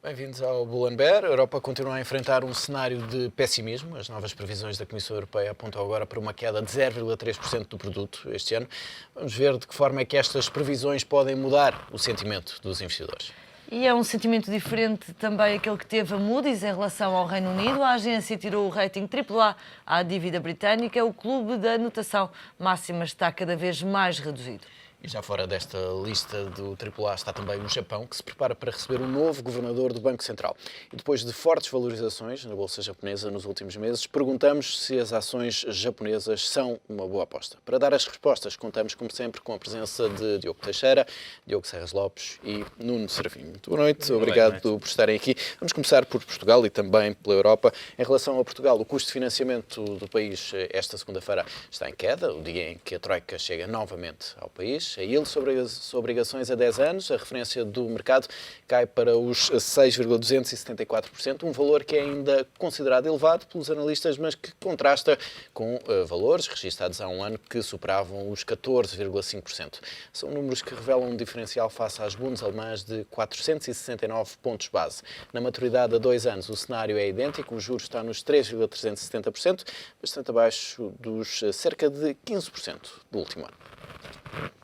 Bem-vindos ao Bull and Bear. A Europa continua a enfrentar um cenário de pessimismo. As novas previsões da Comissão Europeia apontam agora para uma queda de 0,3% do produto este ano. Vamos ver de que forma é que estas previsões podem mudar o sentimento dos investidores. E é um sentimento diferente também aquele que teve a Moody's em relação ao Reino Unido. A agência tirou o rating AAA à dívida britânica. O clube da anotação máxima está cada vez mais reduzido. E já fora desta lista do AAA está também o Japão, que se prepara para receber um novo governador do Banco Central. E depois de fortes valorizações na Bolsa japonesa nos últimos meses, perguntamos se as ações japonesas são uma boa aposta. Para dar as respostas, contamos, como sempre, com a presença de Diogo Teixeira, Diogo Serras Lopes e Nuno Serafim. Muito boa noite, obrigado por estarem aqui. Vamos começar por Portugal e também pela Europa. Em relação a Portugal, o custo de financiamento do país esta segunda-feira está em queda, o dia em que a Troika chega novamente ao país. A yield sobre as obrigações a 10 anos, a referência do mercado, cai para os 6,274%, um valor que é ainda considerado elevado pelos analistas, mas que contrasta com valores registados há um ano que superavam os 14,5%. São números que revelam um diferencial face às bundes alemãs de 469 pontos base. Na maturidade a 2 anos, o cenário é idêntico, o juro está nos 3,370%, bastante abaixo dos cerca de 15% do último ano.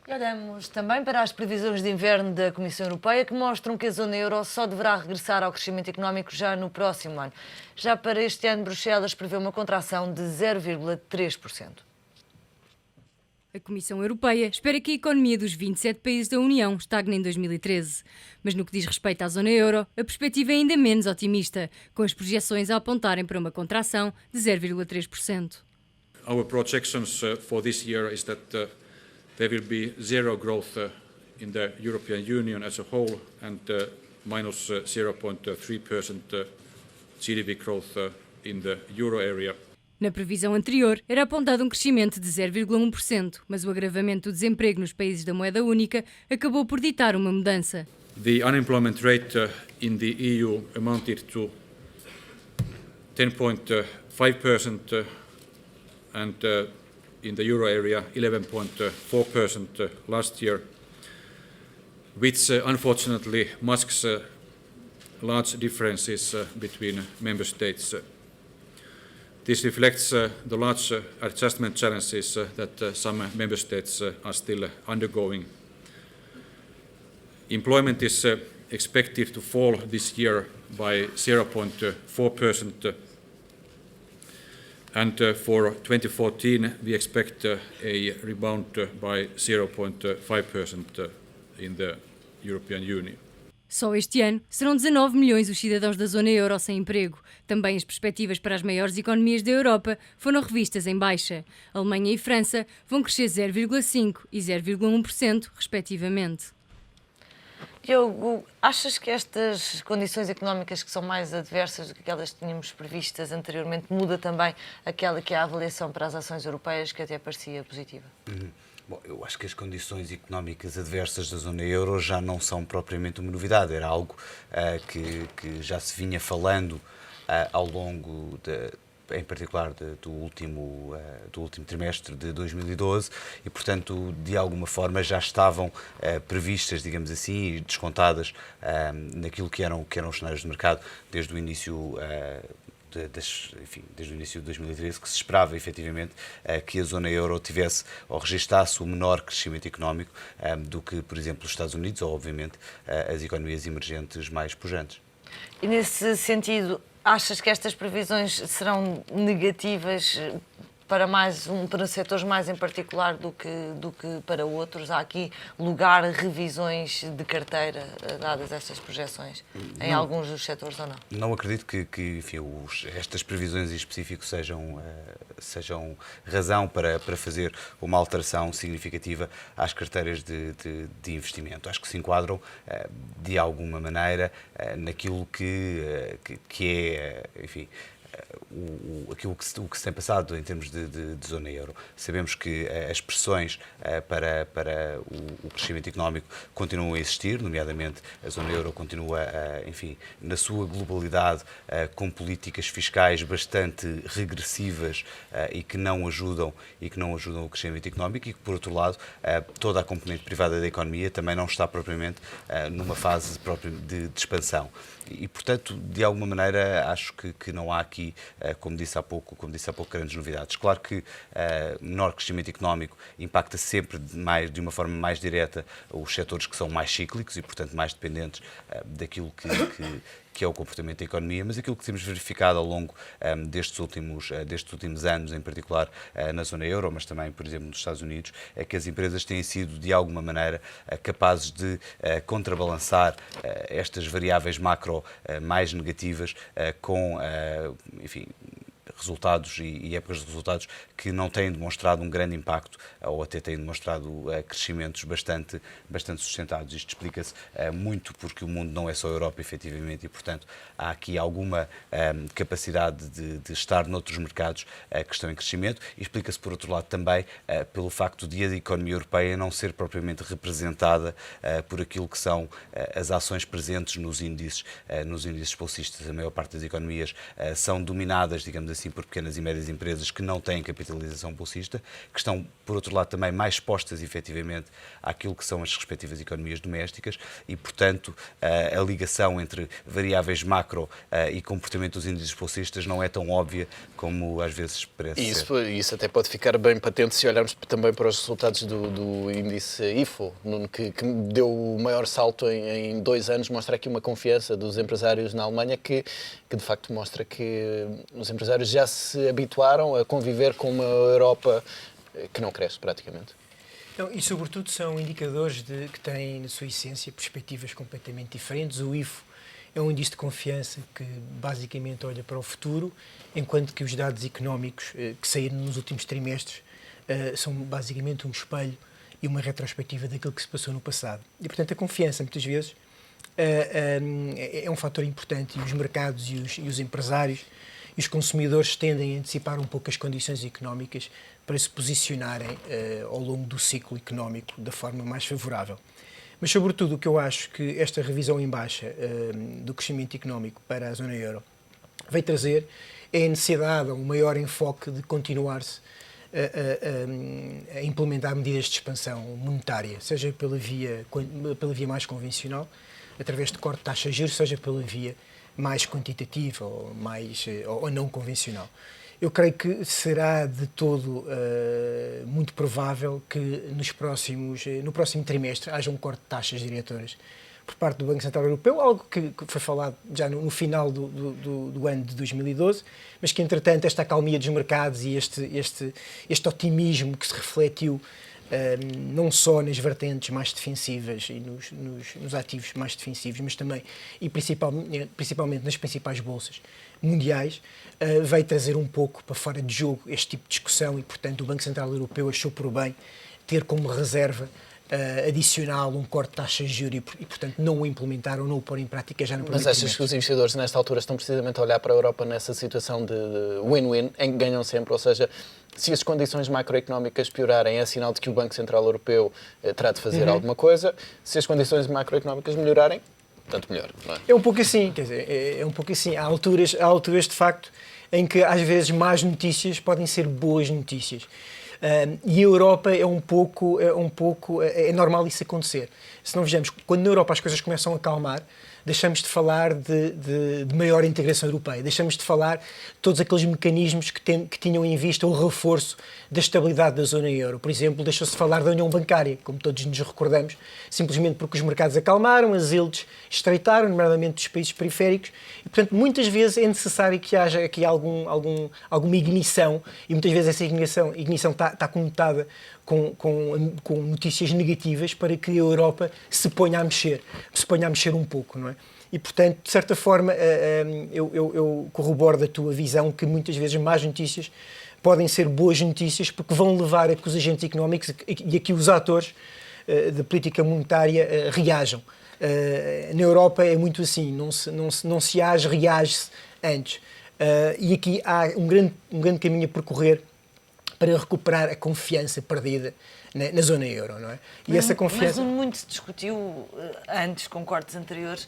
E olhamos também para as previsões de inverno da Comissão Europeia, que mostram que a zona euro só deverá regressar ao crescimento económico já no próximo ano. Já para este ano, Bruxelas prevê uma contração de 0,3%. A Comissão Europeia espera que a economia dos 27 países da União estagne em 2013. Mas no que diz respeito à zona euro, a perspectiva é ainda menos otimista, com as projeções a apontarem para uma contração de 0,3%. Our projections for this year is that there will be zero growth in the European Union as a whole and minus 0.3% GDP growth in the euro area. Na previsão anterior, era apontado um crescimento de 0,1%, mas o agravamento do desemprego nos países da moeda única acabou por ditar uma mudança. The unemployment rate in the EU amounted to 10.5% and in the euro area 11.4% last year, which unfortunately masks large differences between member states. This reflects the large adjustment challenges that some member states are still undergoing. Employment is expected to fall this year by 0.4%. And for 2014, we expect a rebound by 0.5% in the European Union. Só este ano serão 19 milhões os cidadãos da zona euro sem emprego. Também as perspectivas para as maiores economias da Europa foram revistas em baixa. A Alemanha e França vão crescer 0,5% e 0,1%, respectivamente. Diogo, achas que estas condições económicas que são mais adversas do que aquelas que tínhamos previstas anteriormente muda também aquela que é a avaliação para as ações europeias, que até parecia positiva? Bom, eu acho que as condições económicas adversas da zona euro já não são propriamente uma novidade. Era algo que já se vinha falando ao longo em particular do último trimestre de 2012 e, portanto, de alguma forma já estavam previstas, digamos assim, e descontadas naquilo que eram os cenários de mercado desde o início desde o início de 2013, que se esperava efetivamente que a zona euro tivesse ou registasse o menor crescimento económico do que, por exemplo, os Estados Unidos ou, obviamente, as economias emergentes mais pujantes. E nesse sentido, achas que estas previsões serão negativas para setores mais em particular do que para outros? Há aqui lugar a revisões de carteira dadas estas projeções em alguns dos setores ou não? Não acredito que estas previsões em específico sejam razão para fazer uma alteração significativa às carteiras de investimento. Acho que se enquadram de alguma maneira naquilo que é, enfim, o que se tem passado em termos de zona euro. Sabemos que as pressões para o crescimento económico continuam a existir, nomeadamente a zona euro continua, enfim, na sua globalidade, com políticas fiscais bastante regressivas e que não ajudam o crescimento económico, e que, por outro lado, toda a componente privada da economia também não está propriamente numa fase de expansão. E, portanto, de alguma maneira, acho que não há aqui, como disse há pouco, grandes novidades. Claro que menor crescimento económico impacta sempre de uma forma mais direta os setores que são mais cíclicos e, portanto, mais dependentes daquilo que é o comportamento da economia, mas aquilo que temos verificado ao longo destes últimos anos, em particular na zona euro, mas também, por exemplo, nos Estados Unidos, é que as empresas têm sido, de alguma maneira, capazes de contrabalançar estas variáveis macro mais negativas com, enfim, resultados e épocas de resultados que não têm demonstrado um grande impacto ou até têm demonstrado crescimentos bastante sustentados. Isto explica-se muito porque o mundo não é só a Europa, efetivamente, e, portanto, há aqui alguma capacidade de estar noutros mercados que estão em crescimento, e explica-se, por outro lado, também pelo facto de a economia europeia não ser propriamente representada por aquilo que são as ações presentes nos índices bolsistas. A maior parte das economias são dominadas, digamos assim, por pequenas e médias empresas que não têm capitalização bolsista, que estão, por outro lado, também mais expostas, efetivamente, àquilo que são as respectivas economias domésticas, e, portanto, a ligação entre variáveis macro e comportamento dos índices bolsistas não é tão óbvia como às vezes parece ser. Isso até pode ficar bem patente se olharmos também para os resultados do índice IFO, que deu o maior salto em 2 anos, mostra aqui uma confiança dos empresários na Alemanha que de facto mostra que os empresários já se habituaram a conviver com uma Europa que não cresce praticamente. Então, e sobretudo são indicadores que têm na sua essência perspectivas completamente diferentes. O IFO é um índice de confiança que basicamente olha para o futuro, enquanto que os dados económicos que saíram nos últimos trimestres são basicamente um espelho e uma retrospectiva daquilo que se passou no passado. E, portanto, a confiança, muitas vezes, é um fator importante, e os mercados e os empresários e os consumidores tendem a antecipar um pouco as condições económicas para se posicionarem ao longo do ciclo económico da forma mais favorável. Mas, sobretudo, o que eu acho que esta revisão em baixa do crescimento económico para a zona euro veio trazer é a necessidade, um maior enfoque de continuar-se a implementar medidas de expansão monetária, seja pela via mais convencional, através de corte de taxas de juros, seja pela via mais quantitativa ou não convencional. Eu creio que será de todo muito provável que no próximo trimestre haja um corte de taxas diretoras por parte do Banco Central Europeu, algo que foi falado já no final do ano de 2012, mas que, entretanto, esta acalmia dos mercados e este otimismo que se refletiu não só nas vertentes mais defensivas e nos ativos mais defensivos, mas também e principalmente nas principais bolsas mundiais, veio trazer um pouco para fora de jogo este tipo de discussão, e, portanto, o Banco Central Europeu achou por bem ter como reserva adicional um corte de taxas de juros e, portanto, não o implementar ou não o pôr em prática já no primeiro trimestre. Mas achas que os investidores, nesta altura, estão precisamente a olhar para a Europa nessa situação de win-win, em que ganham sempre? Ou seja, se as condições macroeconómicas piorarem, é sinal de que o Banco Central Europeu terá de fazer alguma coisa. Se as condições macroeconómicas melhorarem, tanto melhor. Não é? É um pouco assim, quer dizer, é um pouco assim. Há alturas, de facto, em que, às vezes, más notícias podem ser boas notícias. E a Europa é normal isso acontecer. Se não vejamos, quando na Europa as coisas começam a acalmar, deixamos de falar de maior integração europeia, deixamos de falar de todos aqueles mecanismos que tinham em vista o reforço da estabilidade da zona euro. Por exemplo, deixou-se de falar da União Bancária, como todos nos recordamos, simplesmente porque os mercados acalmaram, as elites estreitaram, nomeadamente dos países periféricos, e, portanto, muitas vezes é necessário que haja aqui alguma ignição, e muitas vezes essa ignição está conotada com notícias negativas para que a Europa se ponha a mexer um pouco, não é? E, portanto, de certa forma, eu corroboro da tua visão que muitas vezes más notícias podem ser boas notícias, porque vão levar a que os agentes económicos e aqui os atores da política monetária reajam. Na Europa é muito assim, não se age, reage-se antes. E aqui há um grande caminho a percorrer para recuperar a confiança perdida na zona euro, não é? E essa confiança... Mas muito se discutiu antes, com cortes anteriores,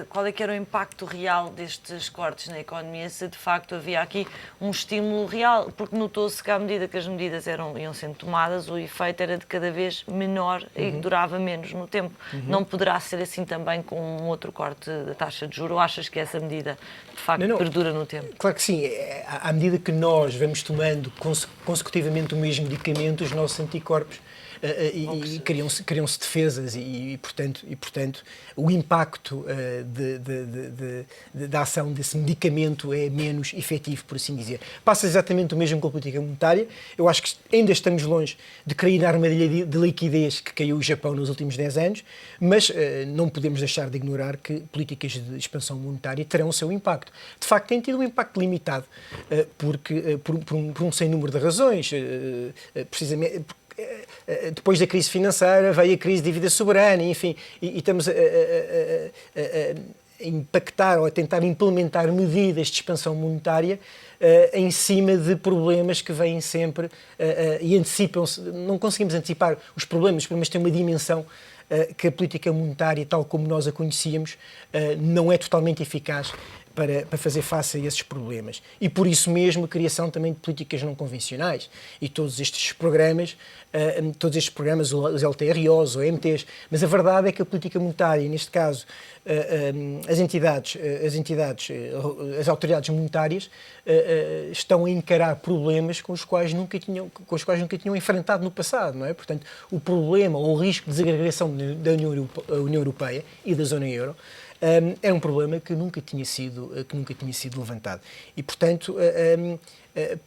qual é que era o impacto real destes cortes na economia, se de facto havia aqui um estímulo real, porque notou-se que à medida que as medidas iam sendo tomadas, o efeito era de cada vez menor e durava menos no tempo. Não poderá ser assim também com um outro corte da taxa de juros, ou achas que essa medida de facto perdura no tempo? Claro que sim. À medida que nós vamos tomando consecutivamente o mesmo medicamento, os nossos anticorpos e criam-se defesas e, portanto, o impacto da ação desse medicamento é menos efetivo, por assim dizer. Passa exatamente o mesmo com a política monetária. Eu acho que ainda estamos longe de cair na armadilha de liquidez que caiu o Japão nos últimos 10 anos, mas não podemos deixar de ignorar que políticas de expansão monetária terão o seu impacto. De facto, tem tido um impacto limitado, porque por um sem número de razões, precisamente... Depois da crise financeira veio a crise de dívida soberana, enfim, e estamos a impactar ou a tentar implementar medidas de expansão monetária em cima de problemas que vêm sempre e antecipam-se. Não conseguimos antecipar os problemas têm uma dimensão que a política monetária, tal como nós a conhecíamos, não é totalmente eficaz para fazer face a esses problemas. E por isso mesmo a criação também de políticas não convencionais e todos estes programas, os LTROs, os OMTs, mas a verdade é que a política monetária, neste caso as autoridades monetárias estão a encarar problemas com os quais nunca tinham enfrentado no passado, não é? Portanto, o problema ou o risco de desagregação da União Europeia e da zona euro era um problema que nunca tinha sido levantado. E, portanto,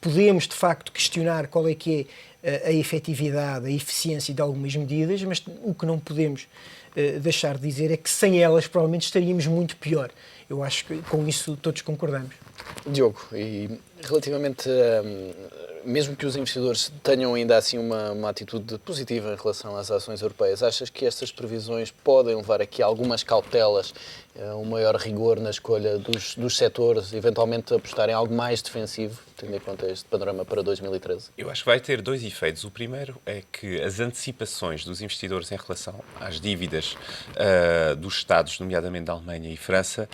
podemos, de facto, questionar qual é que é a efetividade, a eficiência de algumas medidas, mas o que não podemos deixar de dizer é que sem elas provavelmente estaríamos muito pior. Eu acho que com isso todos concordamos. Diogo, e relativamente mesmo que os investidores tenham ainda assim uma atitude positiva em relação às ações europeias, achas que estas previsões podem levar aqui algumas cautelas, um maior rigor na escolha dos setores, eventualmente apostarem em algo mais defensivo, tendo em conta este panorama para 2013? Eu acho que vai ter dois efeitos. O primeiro é que as antecipações dos investidores em relação às dívidas dos Estados, nomeadamente da Alemanha e França,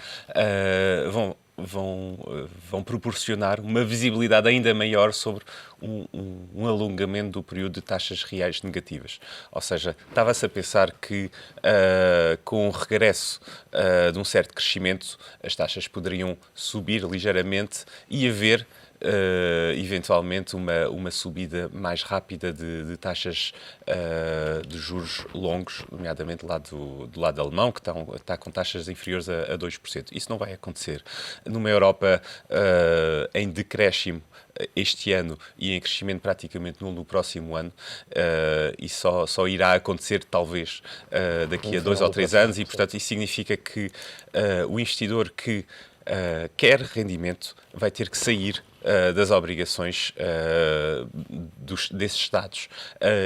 vão proporcionar uma visibilidade ainda maior sobre um alongamento do período de taxas reais negativas. Ou seja, estava-se a pensar que com o regresso de um certo crescimento as taxas poderiam subir ligeiramente e haver eventualmente uma subida mais rápida de taxas de juros longos, nomeadamente lá do lado alemão, que está com taxas inferiores a 2%. Isso não vai acontecer. Numa Europa em decréscimo este ano e em crescimento praticamente nulo no próximo ano, e só irá acontecer talvez daqui a 2 ou 3 anos, e portanto isso significa que o investidor que quer rendimento vai ter que sair das obrigações desses Estados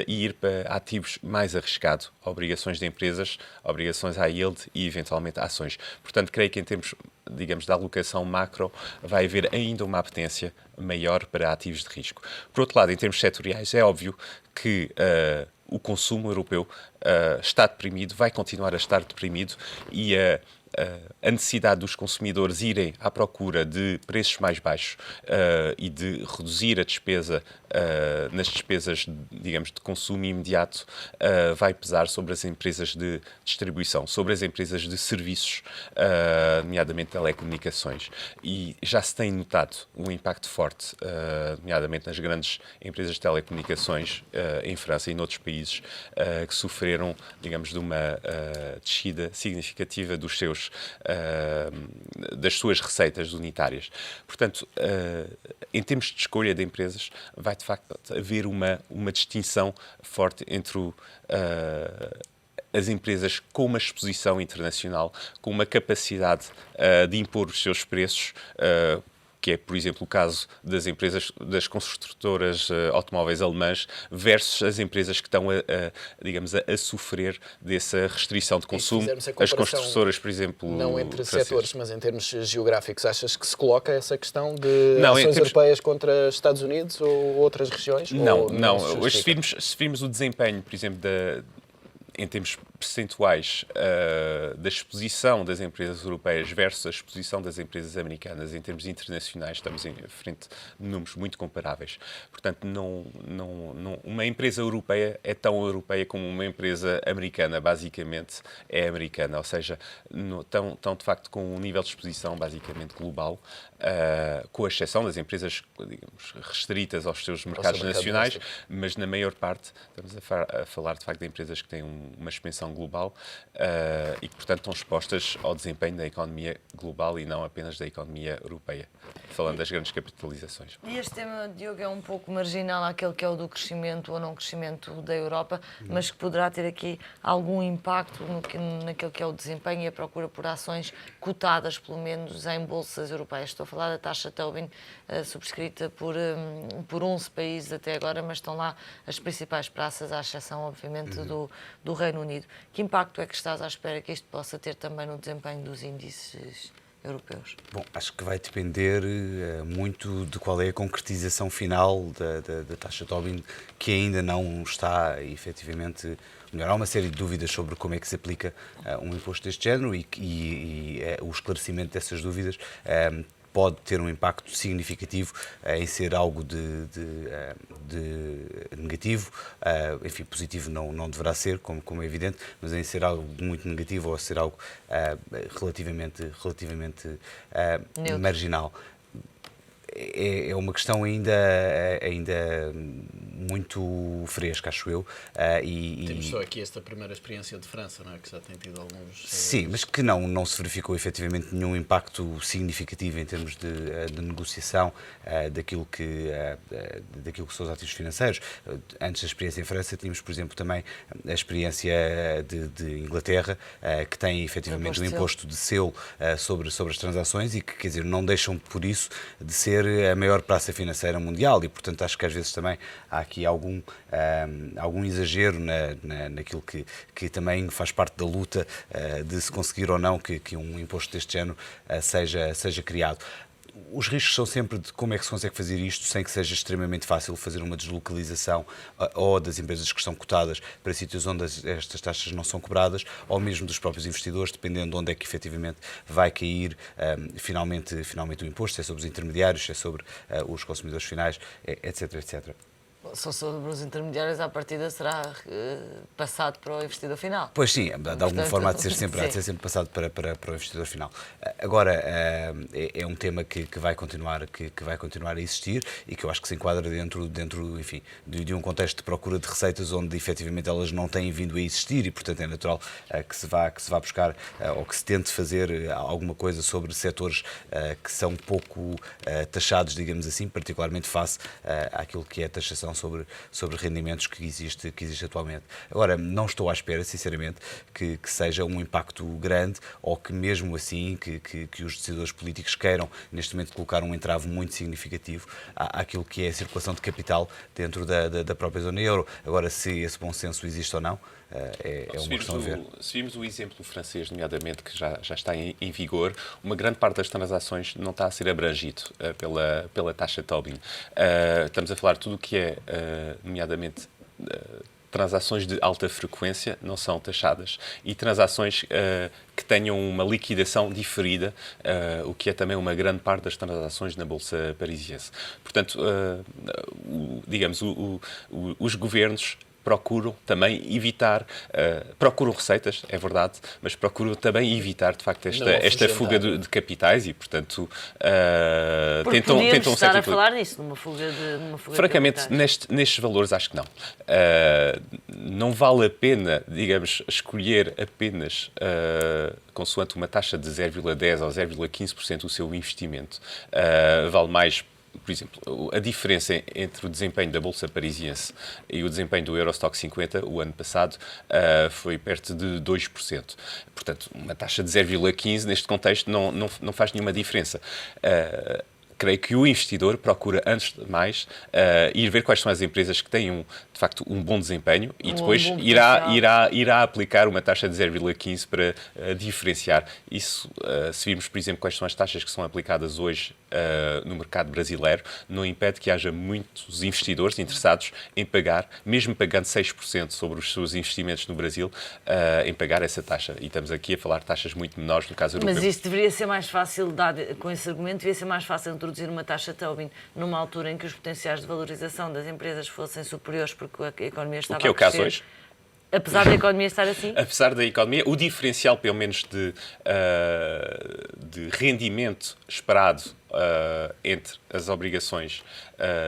e ir para ativos mais arriscados, obrigações de empresas, obrigações high yield e eventualmente ações. Portanto, creio que em termos, digamos, da alocação macro, vai haver ainda uma apetência maior para ativos de risco. Por outro lado, em termos setoriais, é óbvio que o consumo europeu está deprimido, vai continuar a estar deprimido, e a necessidade dos consumidores irem à procura de preços mais baixos e de reduzir a despesa nas despesas, digamos, de consumo imediato, vai pesar sobre as empresas de distribuição, sobre as empresas de serviços, nomeadamente telecomunicações. E já se tem notado um impacto forte, nomeadamente nas grandes empresas de telecomunicações em França e noutros países que sofreram, digamos, de uma descida significativa das suas receitas unitárias. Portanto, em termos de escolha de empresas, vai de facto haver uma distinção forte entre as empresas com uma exposição internacional, com uma capacidade de impor os seus preços, que é, por exemplo, o caso das construtoras automóveis alemãs versus as empresas que estão, digamos, a sofrer dessa restrição de consumo. As construtoras, por exemplo, não entre francesas. setores, mas em termos geográficos, achas que se coloca essa questão de Não, ações europeias contra Estados Unidos ou outras regiões? Não, ou não. se Hoje, justifica? se virmos o desempenho, por exemplo, em termos percentuais da exposição das empresas europeias versus a exposição das empresas americanas em termos internacionais, estamos em frente de números muito comparáveis. Portanto, uma empresa europeia é tão europeia como uma empresa americana, basicamente é americana, ou seja, estão de facto com um nível de exposição basicamente global, com a exceção das empresas, digamos, restritas aos seus mercados nacionais, mas na maior parte estamos a falar de facto de empresas que têm uma expansão global e que, portanto, estão expostas ao desempenho da economia global e não apenas da economia europeia, falando das grandes capitalizações. E este tema, Diogo, é um pouco marginal àquele que é o do crescimento ou não crescimento da Europa, mas que poderá ter aqui algum impacto naquele que é o desempenho e a procura por ações cotadas, pelo menos, em bolsas europeias. Estou a falar da taxa Tobin, subscrita por 11 países até agora, mas estão lá as principais praças, à exceção, obviamente, do Reino Unido. Que impacto é que estás à espera que isto possa ter também no desempenho dos índices europeus? Bom, acho que vai depender muito de qual é a concretização final da taxa Tobin, que ainda não está efetivamente melhor. Há uma série de dúvidas sobre como é que se aplica um imposto deste género e o esclarecimento dessas dúvidas pode ter um impacto significativo em ser algo de negativo, enfim, positivo não deverá ser, como é evidente, mas em ser algo muito negativo ou ser algo relativamente marginal. É uma questão ainda muito fresca, acho eu. Temos só aqui esta primeira experiência de França, não é? Que já tem tido alguns... Sim, mas que não se verificou efetivamente nenhum impacto significativo em termos de negociação daquilo que são os ativos financeiros. Antes da experiência em França, tínhamos, por exemplo, também a experiência de Inglaterra, que tem efetivamente um imposto de selo sobre as transações e que, quer dizer, não deixam por isso de ser a maior praça financeira mundial e, portanto, acho que às vezes também há aqui algum exagero naquilo que também faz parte da luta de se conseguir ou não que um imposto deste género seja criado. Os riscos são sempre de como é que se consegue fazer isto sem que seja extremamente fácil fazer uma deslocalização ou das empresas que estão cotadas para sítios onde estas taxas não são cobradas, ou mesmo dos próprios investidores, dependendo de onde é que efetivamente vai cair finalmente o imposto, se é sobre os intermediários, se é sobre os consumidores finais, etc, etc. Só sobre os intermediários, à partida será passado para o investidor final. Pois sim, de alguma forma há de ser sempre passado para o investidor final. Agora, é um tema que vai continuar a existir e que eu acho que se enquadra dentro enfim, de um contexto de procura de receitas onde efetivamente elas não têm vindo a existir e, portanto, é natural que se vá buscar ou que se tente fazer alguma coisa sobre setores que são pouco taxados, digamos assim, particularmente face àquilo que é a taxação sobre rendimentos que existe atualmente. Agora, não estou à espera, sinceramente, que seja um impacto grande ou que mesmo assim que os decisores políticos queiram neste momento colocar um entrave muito significativo àquilo que é a circulação de capital dentro da própria zona euro. Agora, se esse bom senso existe ou não, é uma questão a ver. Se virmos o exemplo francês, nomeadamente, que já está em vigor, uma grande parte das transações não está a ser abrangido pela taxa Tobin. Estamos a falar de tudo o que é, nomeadamente, transações de alta frequência não são taxadas e transações que tenham uma liquidação diferida, o que é também uma grande parte das transações na Bolsa Parisiense. Portanto, digamos, os governos procuram também evitar, procuram receitas, é verdade, mas procuram também evitar, de facto, esta fuga de capitais e, portanto, tentam estar a falar disso, numa fuga francamente, de capitais. nestes valores, acho que não. Não vale a pena, digamos, escolher apenas consoante uma taxa de 0,10% ou 0,15% o seu investimento. Vale mais, por exemplo, a diferença entre o desempenho da Bolsa Parisiense e o desempenho do Eurostock 50, o ano passado, foi perto de 2%. Portanto, uma taxa de 0,15% neste contexto não faz nenhuma diferença. creio que o investidor procura, antes de mais, ir ver quais são as empresas que têm, de facto, um bom desempenho e depois bom irá aplicar uma taxa de 0,15 para diferenciar. Isso, se virmos, por exemplo, quais são as taxas que são aplicadas hoje no mercado brasileiro, não impede que haja muitos investidores interessados em pagar, mesmo pagando 6% sobre os seus investimentos no Brasil, em pagar essa taxa. E estamos aqui a falar de taxas muito menores no caso europeu. Mas isso deveria ser mais fácil, com esse argumento, deveria ser mais fácil introduzir uma taxa Tobin numa altura em que os potenciais de valorização das empresas fossem superiores porque a economia estava a crescer. O que é o caso hoje? Apesar da economia estar assim? Apesar da economia, o diferencial, pelo menos, de rendimento esperado entre as obrigações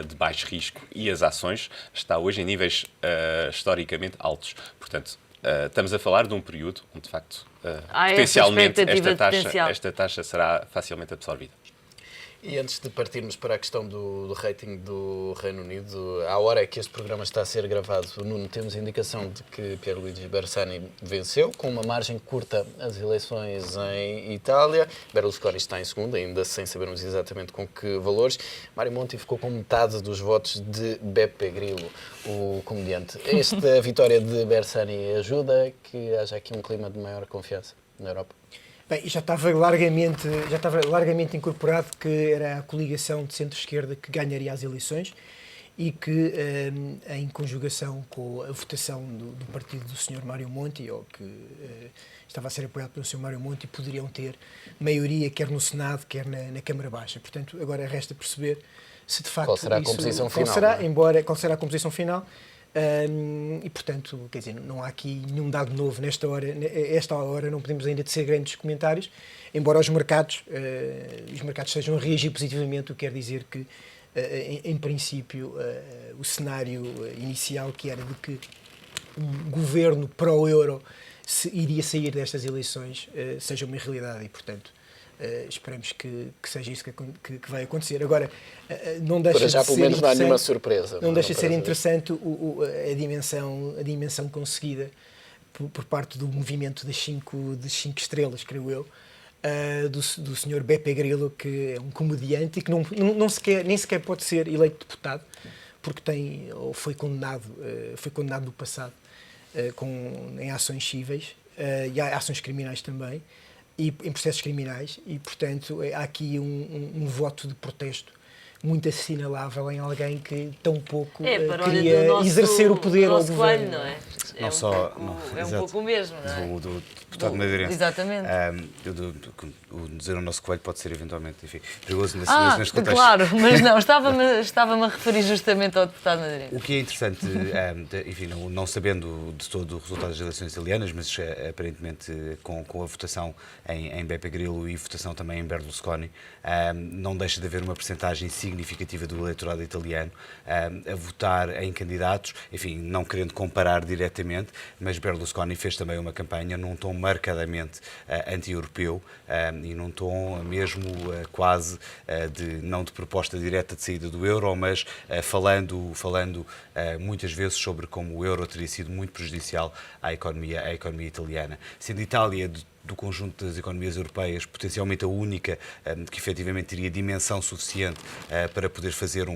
de baixo risco e as ações está hoje em níveis historicamente altos. Portanto, estamos a falar de um período onde, de facto, potencialmente esta taxa será facilmente absorvida. E antes de partirmos para a questão do rating do Reino Unido, à hora que este programa está a ser gravado, Nuno, temos a indicação de que Pierluigi Bersani venceu, com uma margem curta, as eleições em Itália. Berlusconi está em segundo, ainda sem sabermos exatamente com que valores. Mario Monti ficou com metade dos votos de Beppe Grillo, o comediante. Esta vitória de Bersani ajuda que haja aqui um clima de maior confiança na Europa? Bem, já estava largamente incorporado que era a coligação de centro-esquerda que ganharia as eleições e que, em conjugação com a votação do partido do Sr. Mario Monti, ou que estava a ser apoiado pelo Sr. Mario Monti, poderiam ter maioria quer no Senado, quer na Câmara Baixa. Portanto, agora resta perceber se de facto qual será a composição final. Qual será a composição final. E, portanto, quer dizer, não há aqui nenhum dado novo nesta hora. Esta hora não podemos ainda tecer grandes comentários, embora os mercados estejam a reagir positivamente, o que quer dizer que, em princípio, o cenário inicial, que era de que um governo pró-euro iria sair destas eleições, seja uma realidade e, portanto, esperamos que seja isso que vai acontecer. Agora, não deixa de ser pelo menos não há nenhuma surpresa. Não deixa de ser interessante a dimensão conseguida por parte do movimento das cinco estrelas, creio eu, do Sr. Beppe Grillo, que é um comediante e que nem sequer pode ser eleito deputado, porque foi condenado no passado em ações cíveis e há ações criminais também, e em processos criminais, e, portanto, há aqui um voto de protesto muito assinalável em alguém que tão pouco queria exercer o poder ao governo. Coelho, não é? É um pouco o mesmo, não é? Do deputado madeirense. Exatamente. Dizer o nosso Coelho pode ser eventualmente, enfim, perigoso neste contexto. Claro, mas não, estava-me a referir justamente ao deputado madeirense. O que é interessante, enfim, não sabendo de todo o resultado das eleições italianas, mas aparentemente com a votação em Beppe Grillo e votação também em Berlusconi, não deixa de haver uma percentagem significativa do eleitorado italiano a votar em candidatos, enfim, não querendo comparar diretamente, mas Berlusconi fez também uma campanha num tom marcadamente anti-europeu e num tom mesmo quase não de proposta direta de saída do euro, mas falando muitas vezes sobre como o euro teria sido muito prejudicial à economia italiana. Sendo Itália do conjunto das economias europeias, potencialmente a única que efetivamente teria dimensão suficiente para poder fazer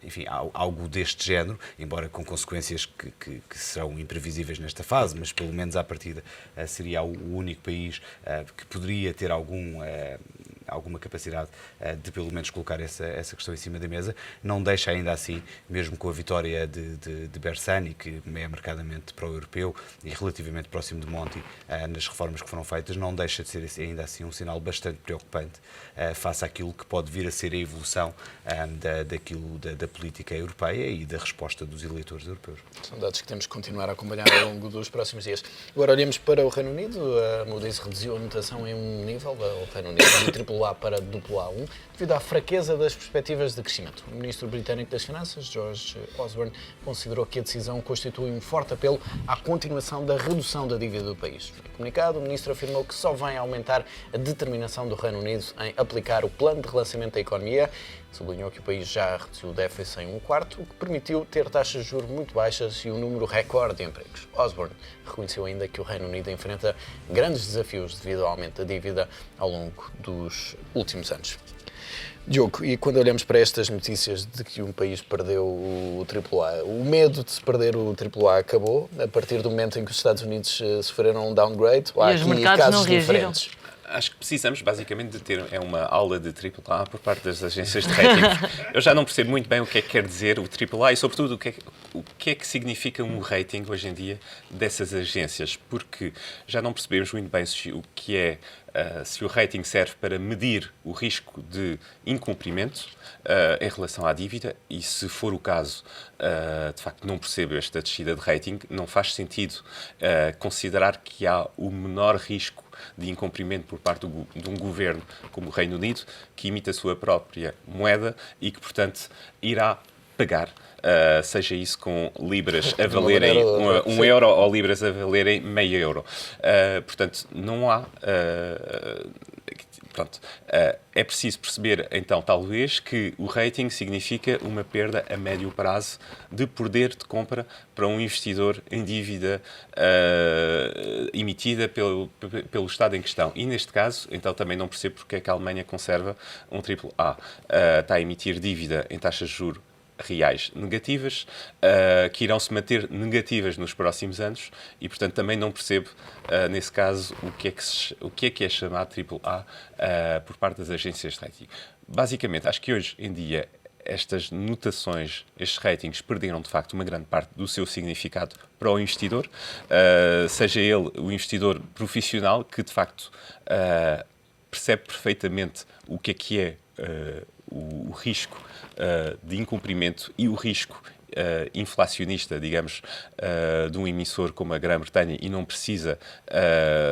enfim, algo deste género, embora com consequências que serão imprevisíveis nesta fase, mas pelo menos à partida seria o único país que poderia ter alguma capacidade de pelo menos colocar essa questão em cima da mesa. Não deixa ainda assim, mesmo com a vitória de Bersani, que é marcadamente pró-europeu e relativamente próximo de Monti nas reformas que foram feitas, não deixa de ser ainda assim um sinal bastante preocupante face àquilo que pode vir a ser a evolução da política europeia e da resposta dos eleitores europeus. São dados que temos que continuar a acompanhar ao longo dos próximos dias. Agora olhamos para o Reino Unido. A Moody's reduziu a notação em um nível, o Reino Unido, de AAA para AA1, devido à fraqueza das perspectivas de crescimento. O ministro britânico das Finanças, George Osborne, considerou que a decisão constitui um forte apelo à continuação da redução da dívida do país. Em comunicado, o ministro afirmou que só vem aumentar a determinação do Reino Unido em aplicar o plano de relançamento da economia. Sublinhou que o país já reduziu o déficit em 1/4, o que permitiu ter taxas de juros muito baixas e um número recorde de empregos. Osborne reconheceu ainda que o Reino Unido enfrenta grandes desafios devido ao aumento da dívida ao longo dos últimos anos. Diogo, e quando olhamos para estas notícias de que um país perdeu o AAA, o medo de se perder o AAA acabou a partir do momento em que os Estados Unidos sofreram um downgrade? Ou há E os aqui mercados casos não reagiram? diferentes? Acho que precisamos basicamente de ter uma aula de AAA por parte das agências de rating. Eu já não percebo muito bem o que é que quer dizer o AAA e, sobretudo, o que é que significa um rating hoje em dia dessas agências, porque já não percebemos muito bem o que é, se o rating serve para medir o risco de incumprimento em relação à dívida e, se for o caso, de facto não percebo esta descida de rating, não faz sentido considerar que há o menor risco de incumprimento por parte de um governo como o Reino Unido, que emite a sua própria moeda e que, portanto, irá pagar, seja isso com libras a valerem um euro ou libras a valerem meio euro. Portanto, não há... é preciso perceber, então, talvez, que o rating significa uma perda a médio prazo de poder de compra para um investidor em dívida emitida pelo Estado em questão. E, neste caso, então, também não percebo porque é que a Alemanha conserva um AAA. Está a emitir dívida em taxas de juros reais negativas, que irão se manter negativas nos próximos anos e, portanto, também não percebo, nesse caso, o que é chamado AAA por parte das agências de rating. Basicamente, acho que hoje em dia estas notações, estes ratings, perderam de facto uma grande parte do seu significado para o investidor, seja ele o investidor profissional que de facto percebe perfeitamente o que é o risco de incumprimento e o risco inflacionista, digamos, de um emissor como a Grã-Bretanha e não precisa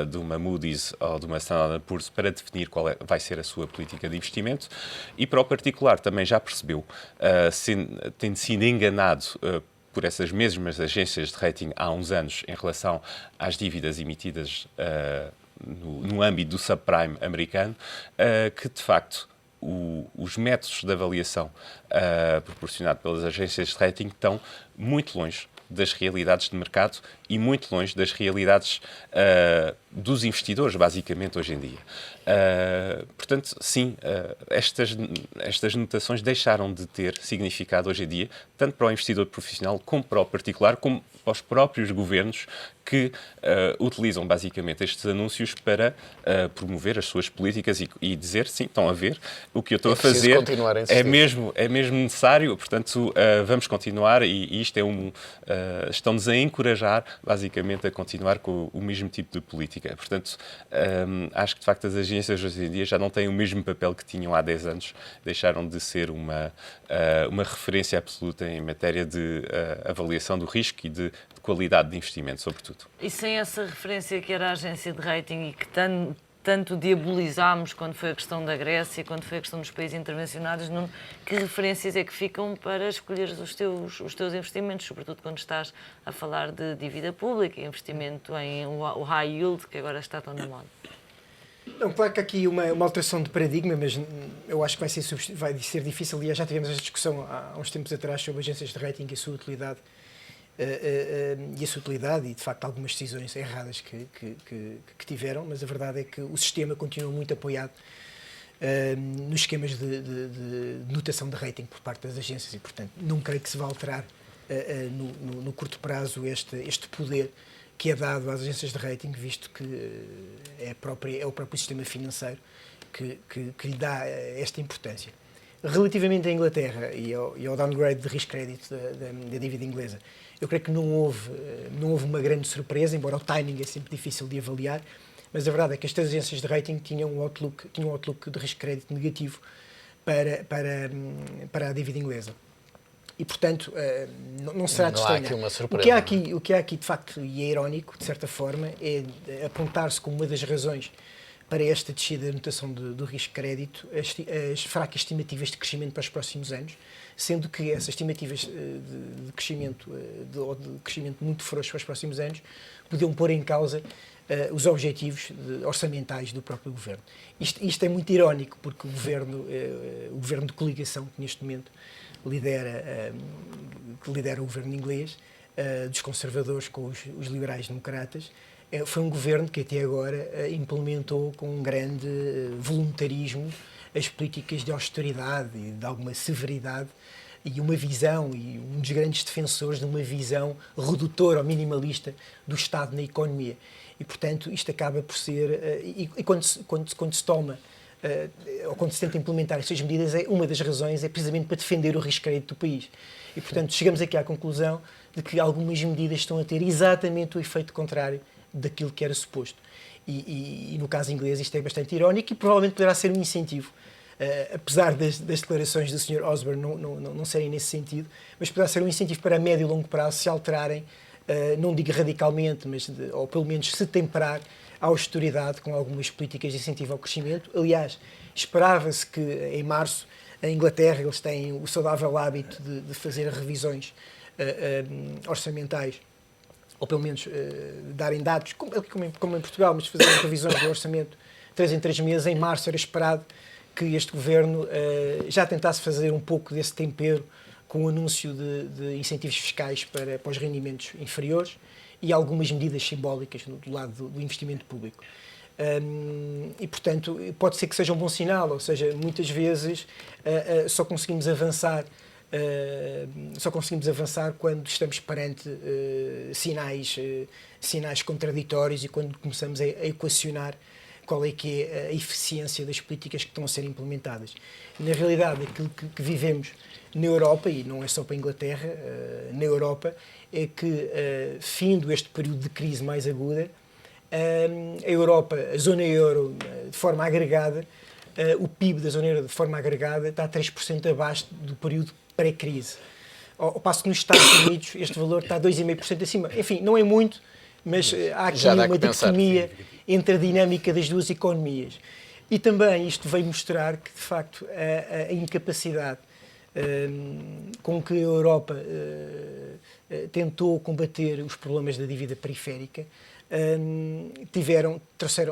de uma Moody's ou de uma Standard & Poor's para definir qual vai ser a sua política de investimento. E para o particular também já percebeu, tendo sido enganado por essas mesmas agências de rating há uns anos em relação às dívidas emitidas no âmbito do subprime americano, que de facto os métodos de avaliação proporcionados pelas agências de rating estão muito longe das realidades de mercado e muito longe das realidades dos investidores, basicamente, hoje em dia. Portanto, sim, estas notações deixaram de ter significado hoje em dia, tanto para o investidor profissional como para o particular, como para os próprios governos que utilizam basicamente estes anúncios para promover as suas políticas e dizer, sim, estão a ver, o que eu estou a fazer é mesmo necessário, portanto vamos continuar e isto é estão-nos a encorajar basicamente a continuar com o mesmo tipo de política. Portanto, acho que de facto as agências hoje em dia já não têm o mesmo papel que tinham há 10 anos, deixaram de ser uma referência absoluta em matéria de avaliação do risco e de qualidade de investimento, sobretudo. E sem essa referência que era a agência de rating e que tanto diabolizámos quando foi a questão da Grécia, quando foi a questão dos países intervencionados, que referências é que ficam para escolher os teus investimentos, sobretudo quando estás a falar de dívida pública, investimento em o high yield, que agora está tão na moda? Não, claro que há aqui uma alteração de paradigma, mas eu acho que vai ser difícil. Aliás, já tivemos esta discussão há uns tempos atrás sobre agências de rating e a sua utilidade. E de facto algumas decisões erradas que tiveram, mas a verdade é que o sistema continua muito apoiado nos esquemas de notação de rating por parte das agências e, portanto, não creio que se vá alterar no curto prazo este poder que é dado às agências de rating, visto que é o próprio sistema financeiro que lhe dá esta importância. Relativamente à Inglaterra e ao downgrade de risco crédito da dívida inglesa, eu creio que não houve uma grande surpresa, embora o timing é sempre difícil de avaliar, mas a verdade é que estas agências de rating tinham um outlook de risco crédito negativo para a dívida inglesa. E, portanto, não será de estranhar. Há aqui uma surpresa. O que há aqui, de facto, e é irónico, de certa forma, é apontar-se como uma das razões para esta descida da notação do risco de crédito as fracas estimativas de crescimento para os próximos anos, sendo que essas estimativas de crescimento muito frouxo para os próximos anos podiam pôr em causa os objetivos orçamentais do próprio governo. Isto é muito irónico, porque o governo de coligação que neste momento lidera o governo inglês, dos conservadores com os liberais-democratas, foi um governo que até agora implementou com um grande voluntarismo as políticas de austeridade e de alguma severidade e uma visão, e um dos grandes defensores de uma visão redutora ou minimalista do Estado na economia. E, portanto, isto acaba por ser... E quando se toma, ou quando se tenta implementar estas medidas, uma das razões é precisamente para defender o risco de crédito do país. E, portanto, chegamos aqui à conclusão de que algumas medidas estão a ter exatamente o efeito contrário daquilo que era suposto. E no caso inglês isto é bastante irónico e provavelmente poderá ser um incentivo, apesar das declarações do Sr. Osborne não serem nesse sentido, mas poderá ser um incentivo para a médio e longo prazo se alterarem, não digo radicalmente, mas ou pelo menos se temperar a austeridade com algumas políticas de incentivo ao crescimento. Aliás, esperava-se que em março a Inglaterra eles têm o saudável hábito de fazer revisões orçamentais, ou pelo menos darem dados, como em Portugal, mas fazerem revisões do orçamento 3 em 3 meses. Em março era esperado que este governo já tentasse fazer um pouco desse tempero com o anúncio de incentivos fiscais para os rendimentos inferiores e algumas medidas simbólicas do lado do investimento público. E, portanto, pode ser que seja um bom sinal, ou seja, muitas vezes só conseguimos avançar quando estamos perante sinais contraditórios e quando começamos a equacionar qual é que é a eficiência das políticas que estão a ser implementadas. Na realidade, aquilo que vivemos na Europa, e não é só para a Inglaterra, na Europa, é que, findo este período de crise mais aguda, a Europa, a zona euro, de forma agregada, o PIB da zona euro, de forma agregada, está 3% abaixo do período pré-crise. Ao passo que nos Estados Unidos este valor está 2,5% acima. Enfim, não é muito, mas há aqui uma dicotomia entre a dinâmica das duas economias. E também isto veio mostrar que, de facto, a incapacidade com que a Europa tentou combater os problemas da dívida periférica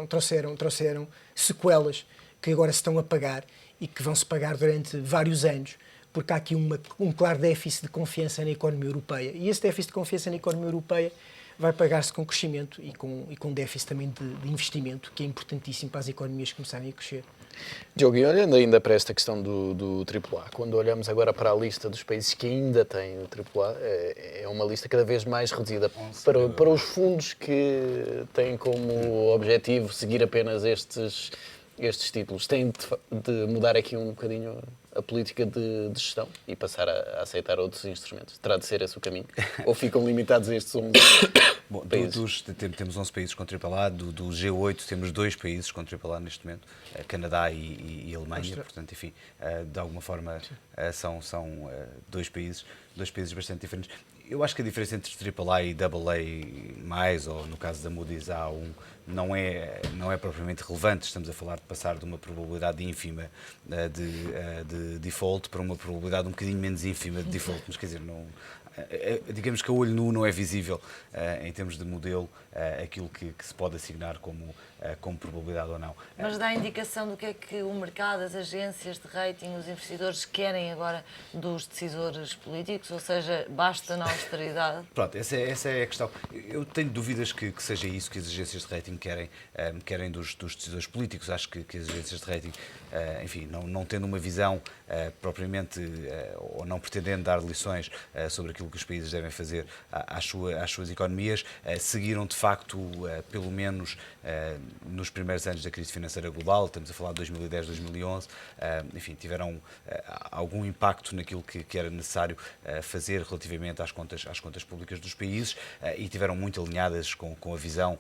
trouxeram sequelas que agora se estão a pagar e que vão se pagar durante vários anos, porque há aqui um claro déficit de confiança na economia europeia. E esse déficit de confiança na economia europeia vai pagar-se com crescimento e com déficit também de investimento, que é importantíssimo para as economias começarem a crescer. Diogo, e olhando ainda para esta questão do AAA, quando olhamos agora para a lista dos países que ainda têm o AAA, é uma lista cada vez mais reduzida para os fundos que têm como objetivo seguir apenas estes títulos. Tem de mudar aqui um bocadinho a política de gestão e passar a aceitar outros instrumentos. Terá de ser esse o caminho? Ou ficam limitados a estes 11 Bom, países? Temos 11 países com AAA, do G8 temos 2 países com AAA neste momento, Canadá e Alemanha, portanto, enfim, de alguma forma são dois países bastante diferentes. Eu acho que a diferença entre AAA e AA+, ou no caso da Moody's A1, não é propriamente relevante. Estamos a falar de passar de uma probabilidade ínfima de default para uma probabilidade um bocadinho menos ínfima de default, mas quer dizer, digamos que a olho nu não é visível em termos de modelo aquilo que se pode assignar como probabilidade ou não. Mas dá indicação do que é que o mercado, as agências de rating, os investidores querem agora dos decisores políticos, ou seja, basta na austeridade? Pronto, essa é a questão. Eu tenho dúvidas que seja isso que as agências de rating querem dos decisores políticos. Acho que as agências de rating, enfim, não tendo uma visão propriamente, ou não pretendendo dar lições sobre aquilo que os países devem fazer às suas economias, seguiram de facto, pelo menos nos primeiros anos da crise financeira global, estamos a falar de 2010, 2011, enfim, tiveram algum impacto naquilo que era necessário fazer relativamente às contas públicas dos países e tiveram muito alinhadas com a visão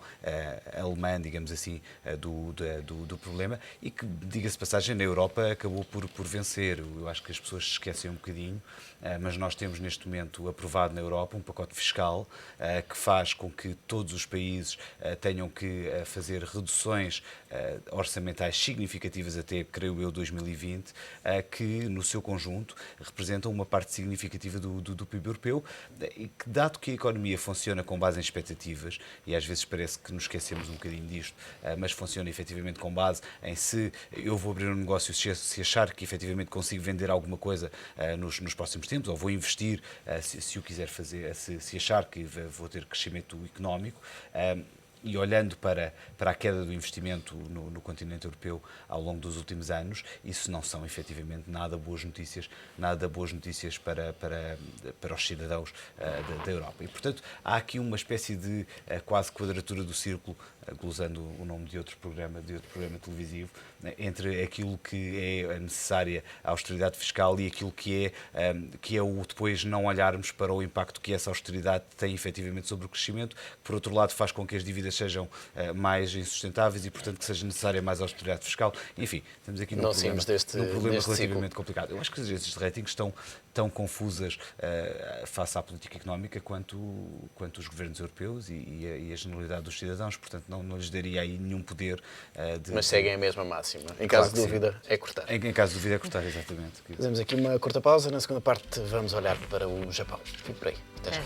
alemã, digamos assim, do problema, e que, diga-se de passagem, na Europa acabou por vencer. Eu acho que as pessoas se esquecem um bocadinho, mas nós temos neste momento aprovado na Europa um pacote fiscal que faz com que todos os países tenham que fazer reduções orçamentais significativas até, creio eu, 2020, que no seu conjunto representam uma parte significativa do PIB europeu, e que, dado que a economia funciona com base em expectativas, e às vezes parece que nos esquecemos um bocadinho disto, mas funciona efetivamente com base em se eu vou abrir um negócio, se achar que efetivamente consigo vender alguma coisa nos próximos tempos, ou vou investir se o quiser fazer, se achar que vou ter crescimento económico. E olhando para a queda do investimento no continente europeu ao longo dos últimos anos, isso não são efetivamente nada boas notícias para os cidadãos da Europa. E, portanto, há aqui uma espécie de quase quadratura do círculo, glosando o nome de outro programa televisivo, entre aquilo que é a necessária austeridade fiscal e aquilo que é o depois não olharmos para o impacto que essa austeridade tem efetivamente sobre o crescimento, que por outro lado faz com que as dívidas sejam mais insustentáveis e, portanto, que seja necessária mais austeridade fiscal. Enfim, estamos aqui num problema relativamente ciclo complicado. Eu acho que as agências de rating estão tão confusas face à política económica quanto os governos europeus e a generalidade dos cidadãos, portanto não lhes daria aí nenhum poder Mas seguem a mesma máxima. Em caso de dúvida, é cortar. Em caso de dúvida é cortar, exatamente. Fazemos aqui uma curta pausa. Na segunda parte vamos olhar para o Japão. Fique por aí. Até já.